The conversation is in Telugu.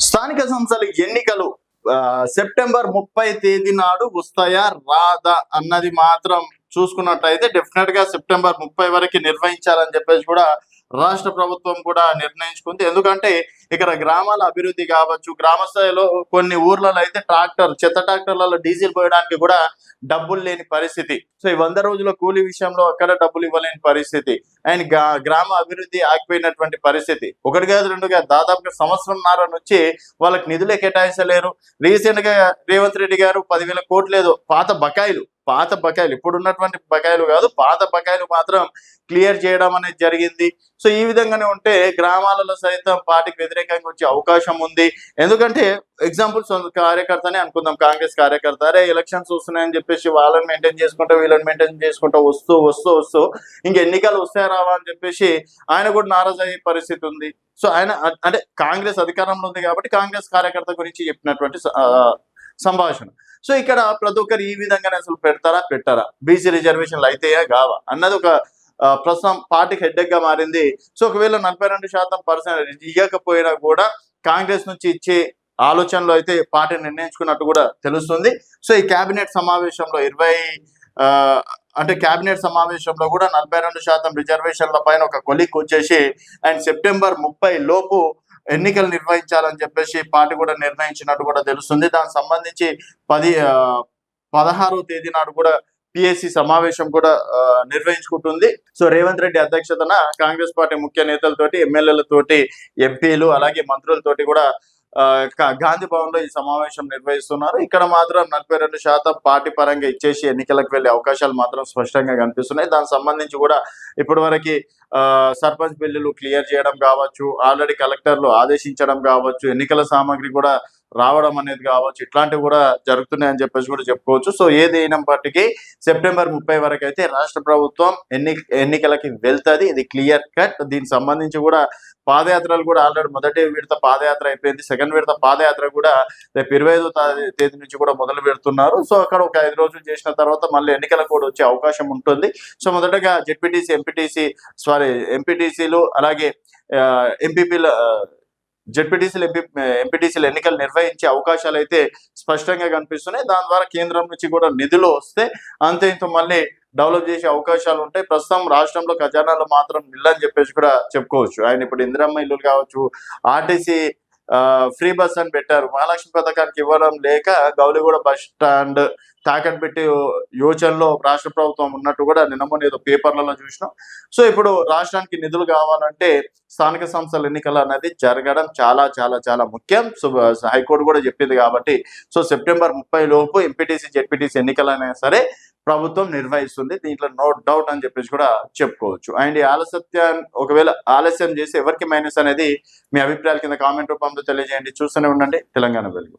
స్థానిక సంస్థల ఎన్నికలు సెప్టెంబర్ 30 తేదీ నాడు వస్తాయా రాదా అన్నది మాత్రం చూసుకున్నట్టయితే డెఫినెట్ గా సెప్టెంబర్ 30 వరకు నిర్వహించాలని చెప్పేసి కూడా రాష్ట్ర ప్రభుత్వం కూడా నిర్ణయించుకుంది. ఎందుకంటే ఇక్కడ గ్రామాల అభివృద్ధి కావచ్చు, గ్రామ స్థాయిలో కొన్ని ఊర్లలో అయితే చెత్త ట్రాక్టర్లలో డీజిల్ పోయడానికి కూడా డబ్బులు లేని పరిస్థితి. సో ఈ 100 రోజుల కూలీ విషయంలో అక్కడ డబ్బులు ఇవ్వలేని పరిస్థితి అండ్ గ్రామ అభివృద్ధి ఆగిపోయినటువంటి పరిస్థితి. ఒకటి కాదు రెండు కాదు, దాదాపుగా సంవత్సరంన్నర నుంచి వాళ్ళకి నిధులే కేటాయించలేరు. రీసెంట్ గా రేవంత్ రెడ్డి గారు 10,000 కోట్లు ఏదో పాత బకాయిలు ఇప్పుడు ఉన్నటువంటి బకాయిలు కాదు, పాత బకాయిలు మాత్రం క్లియర్ చేయడం అనేది జరిగింది. సో ఈ విధంగానే ఉంటే గ్రామాలలో సైతం పార్టీకి వ్యతిరేకంగా వచ్చే అవకాశం ఉంది. ఎందుకంటే ఎగ్జాంపుల్స్ కార్యకర్తనే అనుకుందాం, కాంగ్రెస్ కార్యకర్త అరే ఎలక్షన్స్ వస్తున్నాయని చెప్పేసి వాళ్ళని మెయింటైన్ చేసుకుంటూ వీళ్ళని మెయింటైన్ చేసుకుంటూ వస్తూ ఇంక ఎన్నికలు వస్తాయా రావా అని చెప్పేసి ఆయన కూడా నారాజు అయ్యే పరిస్థితి ఉంది. సో ఆయన అంటే కాంగ్రెస్ అధికారంలో ఉంది కాబట్టి కాంగ్రెస్ కార్యకర్త గురించి చెప్పినటువంటి సంభాషణ. సో ఇక్కడ ప్రతి ఒక్కరు ఈ విధంగానే అసలు పెట్టారా బీసీ రిజర్వేషన్లు అయితేయా కావా అన్నది ఒక ప్రస్తుతం పార్టీకి హెడ్డెక్ గా మారింది. సో ఒకవేళ 42% ఇవ్వకపోయినా కూడా కాంగ్రెస్ నుంచి ఇచ్చే ఆలోచనలో అయితే పార్టీ నిర్ణయించుకున్నట్టు కూడా తెలుస్తుంది. సో ఈ కేబినెట్ సమావేశంలో కేబినెట్ సమావేశంలో కూడా 42% రిజర్వేషన్ల పైన ఒక కొలిక్ వచ్చేసి అండ్ సెప్టెంబర్ 30 లోపు ఎన్నికలు నిర్వహించాలని చెప్పేసి పార్టీ కూడా నిర్ణయించినట్టు కూడా తెలుస్తుంది. దానికి సంబంధించి 16వ తేదీ నాడు కూడా పిఎస్సి సమావేశం కూడా నిర్వహించుకుంటుంది. సో రేవంత్ రెడ్డి అధ్యక్షతన కాంగ్రెస్ పార్టీ ముఖ్య నేతలతోటి, ఎమ్మెల్యేలతోటి, ఎంపీలు అలాగే మంత్రులతోటి కూడా గాంధీ భవన్ లో ఈ సమావేశం నిర్వహిస్తున్నారు. ఇక్కడ మాత్రం 42% పార్టీ పరంగా ఇచ్చేసి ఎన్నికలకు వెళ్లే అవకాశాలు మాత్రం స్పష్టంగా కనిపిస్తున్నాయి. దానికి సంబంధించి కూడా ఇప్పటి వరకు సర్పంచ్ బిల్లులు క్లియర్ చేయడం కావచ్చు, ఆల్రెడీ కలెక్టర్లు ఆదేశించడం కావచ్చు, ఎన్నికల సామాగ్రి కూడా రావడం అనేది కావచ్చు, ఇట్లాంటివి కూడా జరుగుతున్నాయని చెప్పేసి కూడా చెప్పుకోవచ్చు. సో ఏది అయినప్పటికీ సెప్టెంబర్ 30 వరకు అయితే రాష్ట్ర ప్రభుత్వం ఎన్నికలకి వెళ్తుంది, ఇది క్లియర్ కట్. దీనికి సంబంధించి కూడా పాదయాత్రలు కూడా ఆల్రెడీ మొదటి విడత పాదయాత్ర అయిపోయింది, సెకండ్ విడత పాదయాత్ర కూడా రేపు 25వ తేదీ నుంచి కూడా మొదలు పెడుతున్నారు. సో అక్కడ ఒక 5 రోజులు చేసిన తర్వాత మళ్ళీ ఎన్నికలకు కూడా వచ్చే అవకాశం ఉంటుంది. సో మొదటగా ఎంపీటీసీలు అలాగే ఎంపీటీసీలు ఎన్నికలు నిర్వహించే అవకాశాలు అయితే స్పష్టంగా కనిపిస్తున్నాయి. దాని ద్వారా కేంద్రం నుంచి కూడా నిధులు వస్తే అంతే ఇంత మళ్ళీ డెవలప్ చేసే అవకాశాలు ఉంటాయి. ప్రస్తుతం రాష్ట్రంలో ఖజానాలు మాత్రం నిల్లని చెప్పేసి కూడా చెప్పుకోవచ్చు. ఆయన ఇప్పుడు ఇందిరమ్మ ఇల్లులు కావచ్చు, ఆర్టీసీ ఫ్రీ బస్ అని పెట్టారు, మహాలక్ష్మి పథకానికి ఇవ్వడం లేక గౌలిగూడ బస్ స్టాండ్ తాకట్టు పెట్టి యోచనలో రాష్ట్ర ప్రభుత్వం ఉన్నట్టు కూడా నిన్న ఏదో పేపర్లలో చూసినాం. సో ఇప్పుడు రాష్ట్రానికి నిధులు కావాలంటే స్థానిక సంస్థల ఎన్నికలు అనేది జరగడం చాలా చాలా చాలా ముఖ్యం. సో హైకోర్టు కూడా చెప్పింది కాబట్టి సో సెప్టెంబర్ 30 లోపు ఎంపీటీసీ జెడ్పీటీసీ ఎన్నికలైనా సరే ప్రభుత్వం నిర్వహిస్తుంది, దీంట్లో నో డౌట్ అని చెప్పేసి కూడా చెప్పుకోవచ్చు. అండ్ ఒకవేళ ఆలస్యం చేసి ఎవరికి మైనస్ అనేది మీ అభిప్రాయాల కింద కామెంట్ రూపంలో తెలియజేయండి. చూస్తూనే ఉండండి తెలంగాణ వెలుగు.